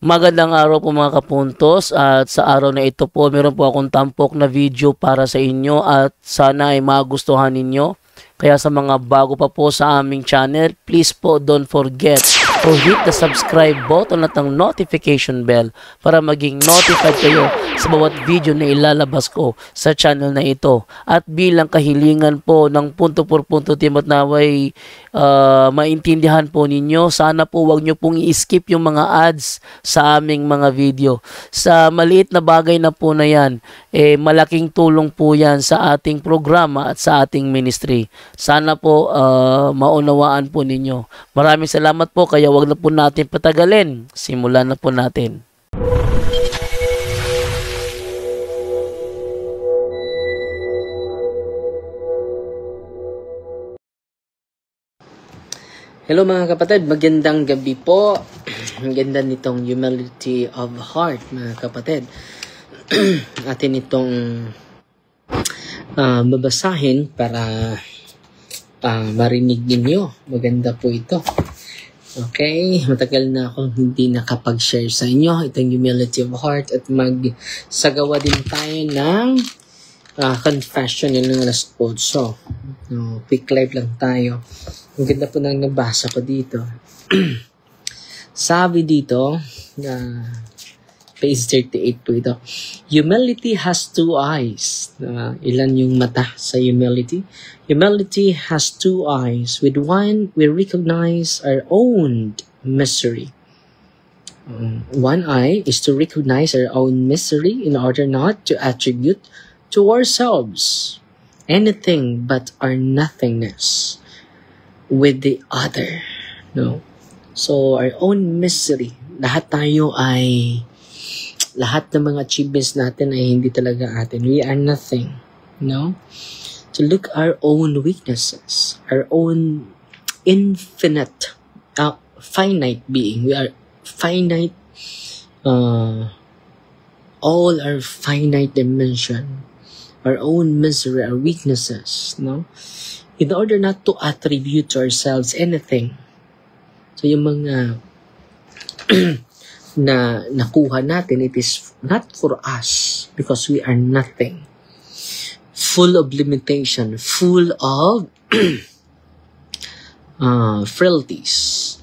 Magandang araw po mga kapuntos, at sa araw na ito po meron po akong tampok na video para sa inyo at sana ay magustuhan ninyo. Kaya sa mga bago pa po sa aming channel, please po don't forget to hit the subscribe button at ang notification bell para maging notified kayo sa bawat video na ilalabas ko sa channel na ito. At bilang kahilingan po ng punto por punto team at naway maintindihan po ninyo, sana po wag nyo pong i-skip yung mga ads sa aming mga video. Sa maliit na bagay na po na yan, malaking tulong po yan sa ating programa at sa ating ministry. Sana po maunawaan po ninyo. Maraming salamat po, kaya wag na po natin patagalin. Simulan na po natin. Hello mga kapatid, magandang gabi po. Ang ganda nitong humility of heart mga kapatid. Atin itong babasahin para marinig ninyo. Maganda po ito. Okay, matagal na akong hindi nakapag-share sa inyo itong humility of heart at magsagawa din tayo ng confession yun ng alas 8. Quick live lang tayo. Ang ganda po nang nabasa ko dito. Sabi dito, page 38 po ito. Humility has two eyes. Ilan yung mata sa humility? Humility has two eyes. With one, we recognize our own misery. One eye is to recognize our own misery in order not to attribute to ourselves anything but our nothingness with the other. No? So, our own misery. Lahat ng mga achievements natin ay hindi talaga atin. We are nothing. No? To look our own weaknesses, our own infinite, finite being. We are finite, all our finite dimension, our own misery, our weaknesses, no? In order not to attribute to ourselves anything. So, yung mga na nakuha natin, it is not for us because we are nothing. Full of limitation, full of frailties.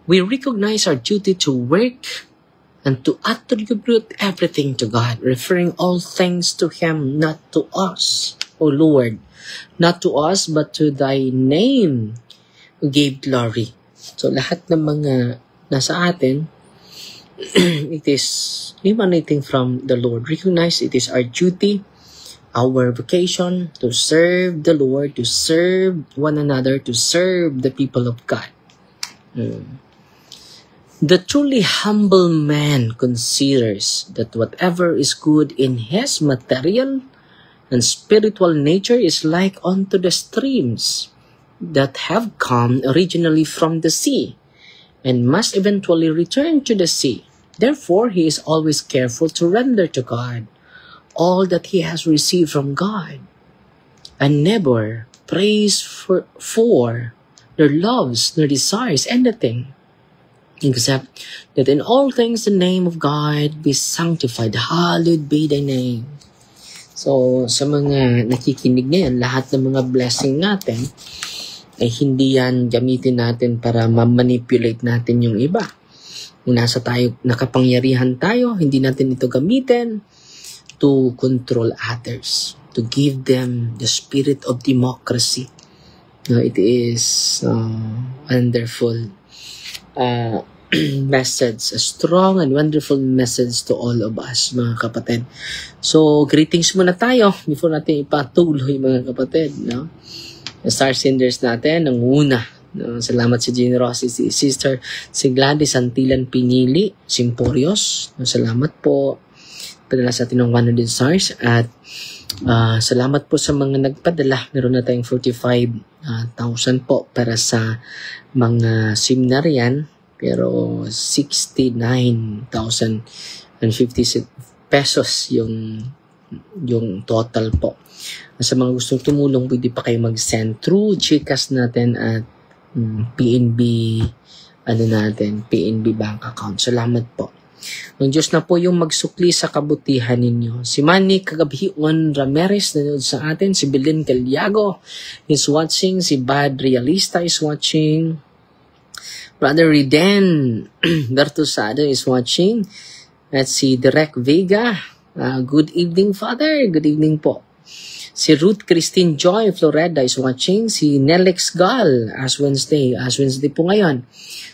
We recognize our duty to work and to attribute everything to God, referring all things to Him, not to us, O Lord. Not to us, but to Thy name gave glory. So, lahat ng mga nasa atin, it is emanating from the Lord. Recognize it is our duty, our vocation to serve the Lord, to serve one another, to serve the people of God. The truly humble man considers that whatever is good in his material and spiritual nature is like unto the streams that have come originally from the sea and must eventually return to the sea. Therefore, he is always careful to render to God all that he has received from God, and never prays for nor loves nor desires anything except that in all things the name of God be sanctified. Hallowed be thy name. So, sa mga nakikinig ngayon, lahat ng mga blessing natin, ay hindi yan gamitin natin para ma-manipulate natin yung iba. Kung nakapangyarihan tayo, hindi natin ito gamitin to control others, to give them the spirit of democracy. It is wonderful message, a strong and wonderful message to all of us, mga kapatid. So, greetings muna tayo before natin ipatuloy, mga kapatid. No? Star senders natin, ang una. No? Salamat si Generosity Sister, si Gladys Antilan Pinili, Simporios. No? Salamat po. Padala sa atin ng 100 stars. At salamat po sa mga nagpadala. Meron na tayong 45,000 po para sa mga seminaryan. Pero 69,050 pesos yung total po. Sa mga gustong tumulong, pwede pa kayo mag-send through GCash natin at PNB PNB bank account. Salamat po. Ang Diyos na po yung magsukli sa kabutihan ninyo. Si Manny Cagabhion Ramirez nanood sa atin. Si Belen Caliago is watching. Si Bad Realista is watching. Brother Riden Bertusado is watching. At si Derek Vega. Good evening, Father. Good evening po. Si Ruth Christine Joy Floreda is watching. Si Nelix Gal, Ash Wednesday po ngayon.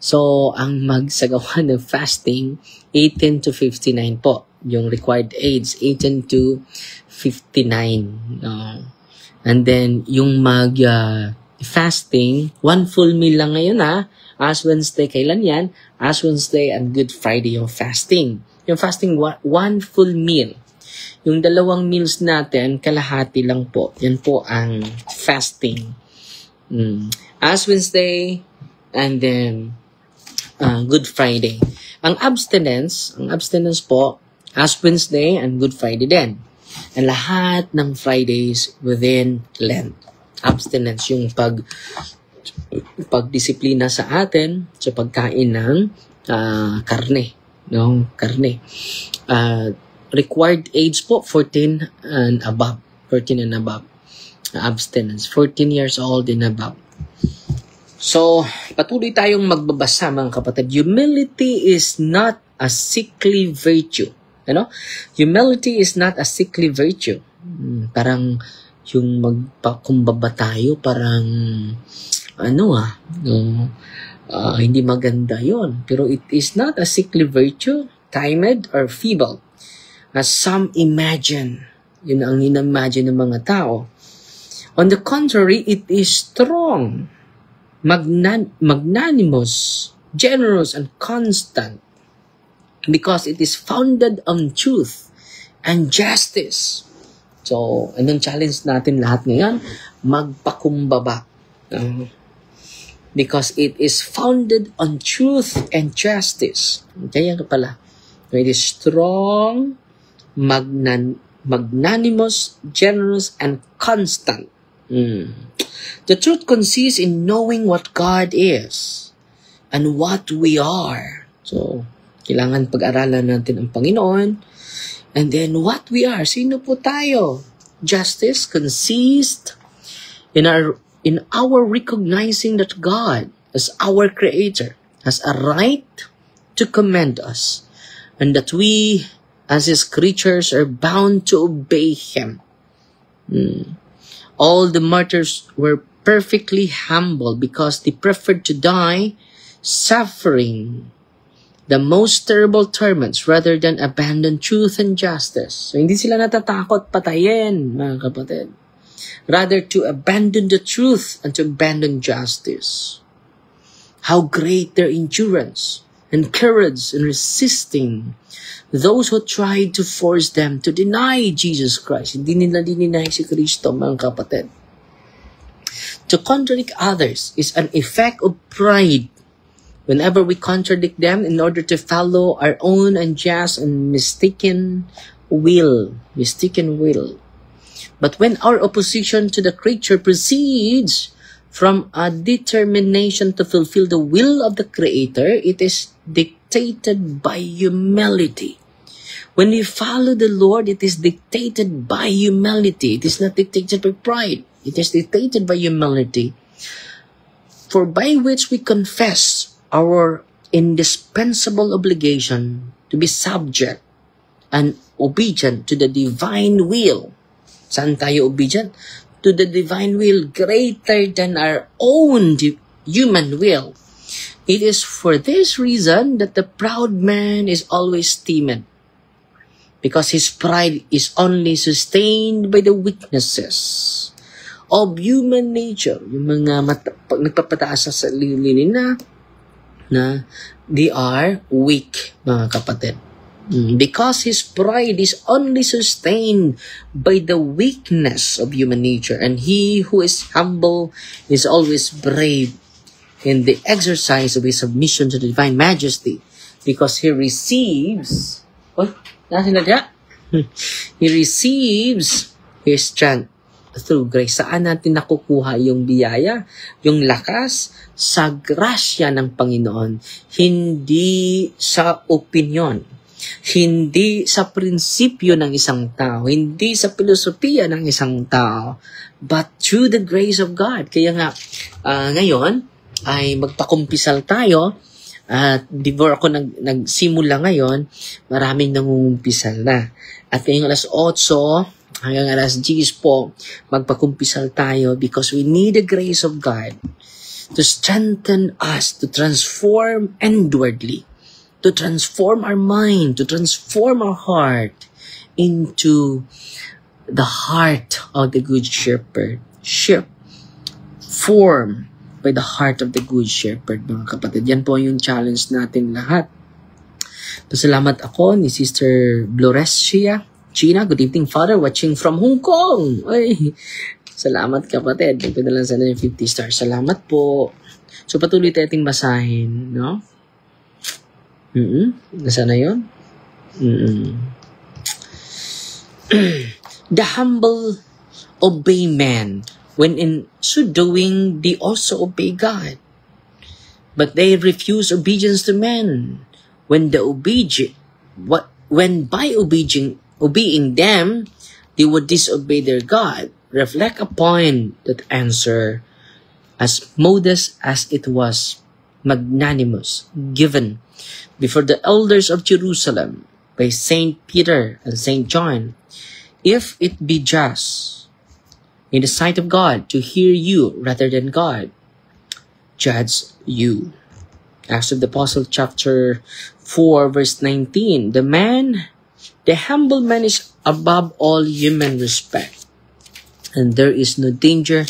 So, ang magsagawa ng fasting, 18 to 59 po. Yung required age, 18 to 59. And then, yung fasting, one full meal lang ngayon Ash Wednesday, kailan yan? Ash Wednesday and Good Friday yung fasting. Yung fasting, one full meal. Yung 2 meals natin, kalahati lang po. Yan po ang fasting. Ash Wednesday, and then Good Friday. Ang abstinence po, Ash Wednesday and Good Friday din. Ang lahat ng Fridays within Lent. Abstinence, yung pagdisiplina sa atin sa pagkain ng karne. Karne. Required age po, 14 and above. 14 and above. Abstinence. 14 years old and above. So, patuloy tayong magbabasa mga kapatid. Humility is not a sickly virtue. Humility is not a sickly virtue. Parang yung magpakumbaba tayo, parang hindi maganda yon. Pero it is not a sickly virtue, timid or feeble. As some imagine. Yun ang in-imagine ng mga tao. On the contrary, it is strong, magnanimous, generous, and constant because it is founded on truth and justice. So, anong challenge natin lahat ngayon? Magpakumbaba. Because it is founded on truth and justice. Kaya ka pala. It is strong, magnanimous, generous, and constant. The truth consists in knowing what God is and what we are. So, kailangan pag-aralan natin ang Panginoon. And then, what we are. Sino po tayo? Justice consists in our recognizing that God, as our Creator, has a right to command us, and that we, as His creatures, are bound to obey Him. All the martyrs were perfectly humble because they preferred to die suffering the most terrible torments rather than abandon truth and justice. So, hindi sila natatakot patayin, mga kapatid. Rather to abandon the truth and to abandon justice. How great their endurance and courage in resisting those who tried to force them to deny Jesus Christ. Hindi nila dininay si Kristo, mga kapatid. To contradict others is an effect of pride. Whenever we contradict them in order to follow our own unjust and mistaken will. But when our opposition to the creature proceeds from a determination to fulfill the will of the Creator, it is dictated by humility. When we follow the Lord, it is dictated by humility. It is not dictated by pride. It is dictated by humility. For by which we confess our indispensable obligation to be subject and obedient to the divine will. Saan tayo obedient? To the divine will greater than our own human will. It is for this reason that the proud man is always timid, because his pride is only sustained by the weaknesses of human nature. Yung mga nagpapataas sa sarili na they are weak, mga kapatid. Because his pride is only sustained by the weakness of human nature, and he who is humble is always brave in the exercise of his submission to the divine majesty, because he receives he receives his strength through grace. Saan natin nakukuha yung biyaya, yung lakas? Sa grasya ng Panginoon. Hindi sa opinion. Hindi sa prinsipyo ng isang tao. Hindi sa filosofiya ng isang tao. But through the grace of God. Kaya nga, ngayon, ay magpakumpisal tayo. At before ako nagsimula ngayon, maraming nangungumpisal na. At ngayong alas 8 hanggang alas 10 po, magpakumpisal tayo because we need the grace of God to strengthen us, to transform inwardly, to transform our mind, to transform our heart into the heart of the Good Shepherd. Form by the heart of the Good Shepherd, mga kapatid. Yan po yung challenge natin lahat. Pasalamat ako ni Sister Bloresia Gina. Good evening, Father, watching from Hong Kong. Ay, salamat kapatid. Nagpadalan sana yung 50 stars. Salamat po. So, patuloy tayong basahin, no? Nasaan na yun? The humble obey man. When in so doing, they also obey God. But they refuse obedience to men. When by obeying them, they would disobey their God. Reflect upon that answer as modest as it was magnanimous, given before the elders of Jerusalem by Saint Peter and Saint John. If it be just in the sight of God to hear you rather than God, judge you. Acts of the Apostle chapter 4 verse 19. The humble man is above all human respect, and there is no danger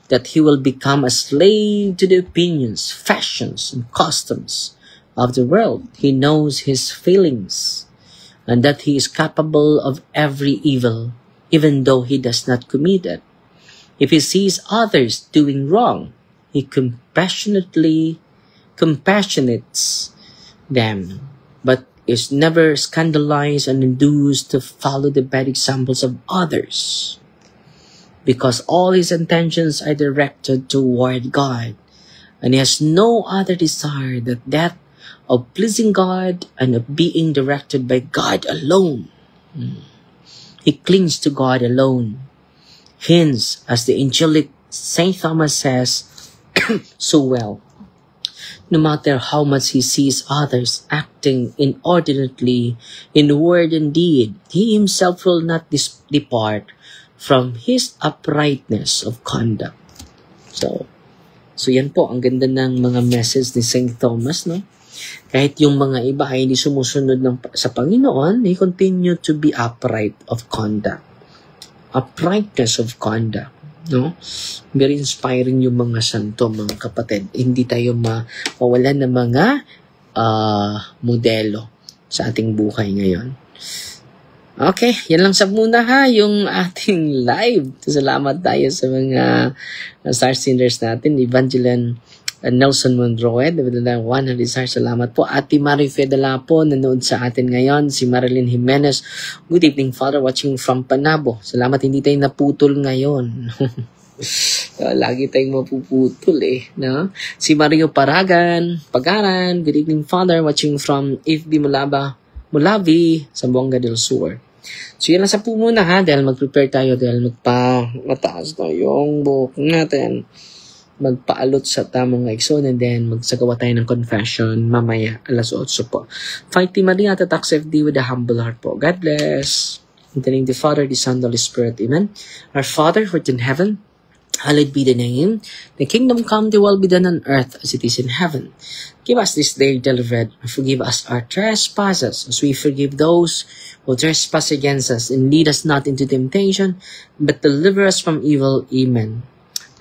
that he will become a slave to the opinions, fashions, and customs of the world. He knows his feelings, and that he is capable of every evil, even though he does not commit it. If he sees others doing wrong, he compassionates them, but is never scandalized and induced to follow the bad examples of others, because all his intentions are directed toward God, and he has no other desire than that of pleasing God and of being directed by God alone. He clings to God alone. Hence, as the angelic Saint Thomas says so well, no matter how much he sees others acting inordinately in word and deed, he himself will not depart from his uprightness of conduct. So yan po, ang ganda ng mga message ni Saint Thomas, no? Kahit yung mga iba ay hindi sumusunod sa Panginoon, they continue to be upright of conduct. Uprightness of conduct, no? Very inspiring yung mga santo, mga kapatid. Hindi tayo mawalan ng mga modelo sa ating buhay ngayon. Okay, yan lang sa muna ha, yung ating live. Salamat tayo sa mga star singers natin, Evangeline Nelson Monroe, David 100 stars, salamat po. Ate Marife Dalapo, nanood sa atin ngayon. Si Marilyn Jimenez, good evening, Father, watching from Panabo. Salamat, hindi tayo naputol ngayon. Lagi tayong mapuputol no? Si Mario Pagaran, good evening, Father, watching from FB Mulavi, Zamboanga del Sur. So yan lang sa po muna ha, dahil mag-prepare tayo, dahil mataas na yung buhok natin. Magpaalot sa tamang ekson, and then magsagawa tayo ng confession mamaya alas 8 po. Fighting Maria, tatak sa FD with a humble heart po. God bless. In the name of the Father, the Son, the Holy Spirit. Amen. Our Father who art in heaven, hallowed be the name. The kingdom come, the will be done on earth as it is in heaven. Give us this day daily bread, and forgive us our trespasses, as we forgive those who trespass against us. And lead us not into temptation, but deliver us from evil. Amen.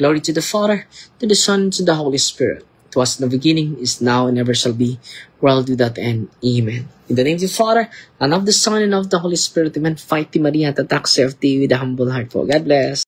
Glory to the Father, to the Son, to the Holy Spirit. It was in the beginning, is now, and ever shall be, world without end. Amen. In the name of the Father, and of the Son, and of the Holy Spirit. Amen. Fight Maria, tatak sa FT with a humble heart po. God bless.